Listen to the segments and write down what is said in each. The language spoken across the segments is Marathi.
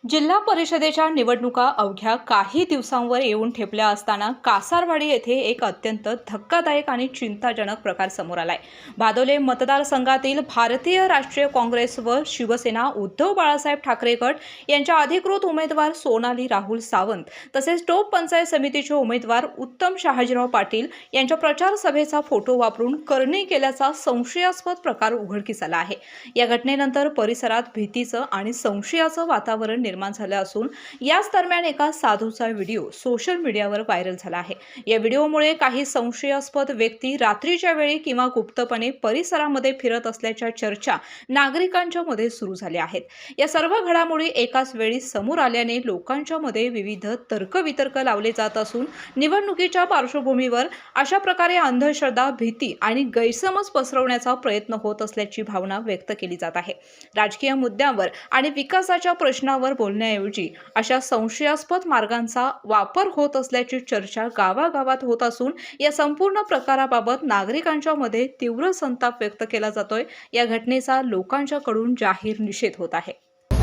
जिल्हा परिषदेच्या निवडणुका अवघ्या काही दिवसांवर येऊन ठेपल्या असताना कासारवाडी येथे एक अत्यंत धक्कादायक आणि चिंताजनक प्रकार समोर आलाय। भादोले मतदारसंघातील भारतीय राष्ट्रीय काँग्रेस व शिवसेना उद्धव बाळासाहेब ठाकरे गट यांच्या अधिकृत उमेदवार सोनाली राहुल सावंत तसेच टोप पंचायत समितीचे उमेदवार उत्तम शहाजीराव पाटील यांच्या प्रचार सभेचा फोटो वापरून करणी केल्याचा संशयास्पद प्रकार उघडकीस आला आहे। या घटनेनंतर परिसरात भीतीचं आणि संशयाचं वातावरण निर्माण झालं असून याच दरम्यान एका साधूचा व्हिडिओ सोशल मीडियावर व्हायरल झाला आहे। या व्हिडिओमुळे काही संशयास्पद व्यक्ती रात्रीच्या वेळी किंवा गुप्तपणे परिसरामध्ये फिरत असल्याच्या चर्चा नागरिकांच्या मध्ये सुरू झाल्या आहेत। या सर्व घडामोडी एकाच वेळी समोर आल्याने लोकांच्या मध्ये विविध तर्कवितर्क लावले जात असून निवडणुकीच्या पार्श्वभूमीवर अशा प्रकारे अंधश्रद्धा, भीती आणि गैरसमज पसरवण्याचा प्रयत्न होत असल्याची भावना व्यक्त केली जात आहे। राजकीय मुद्द्यांवर आणि विकासाच्या प्रश्नावर बोलण्याऐवजी अशा संशयास्पद मार्गांचा वापर होत असल्याची चर्चा गावागावात होत असून या संपूर्ण प्रकाराबाबत नागरिकांच्या मध्ये तीव्र संताप व्यक्त केला जातोय। या घटनेचा लोकांच्याकडून जाहीर निषेध होत आहे।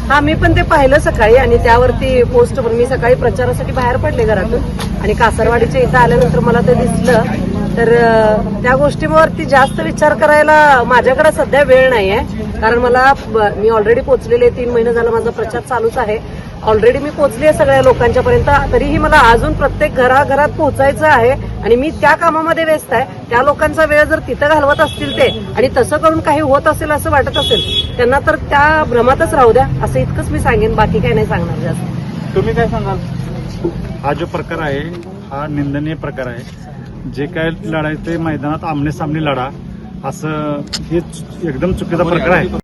हा, मी पण ते पाहिलं सकाळी आणि त्यावरती पोस्ट पण मी सकाळी प्रचारासाठी बाहेर पडले घरातून आणि कासारवाडीच्या इथं आल्यानंतर मला ते दिसलं। तर त्या गोष्टीवरती जास्त विचार करायला माझ्याकडे सध्या वेळ नाहीये, कारण मी ऑलरेडी पोहोचलेले 3 महिने झाला माझा प्रचार चालूच आहे। ऑलरेडी मी पोहोचले सगळ्या लोकांच्या पर्यंत, तरीही मला अजून प्रत्येक घराघरात पोहोचायचं आहे आणि मी त्या कामामध्ये व्यस्त आहे। त्या लोकांचा वेळ जर तिथं घालवत असतील ते आणि तसं करून काही होत असेल असं वाटत असेल त्यांना तर त्या भ्रमातच राहू द्या, असं इतकंच मी सांगेन, बाकी काही नाही सांगणार जास्त। तुम्ही काय सांगाल? हा जो प्रकार आहे हा निंदनीय प्रकार आहे। जे काय लढाई ते मैदानात आमने सामने लढा, असं हे एकदम चुकीचा प्रकार आहे।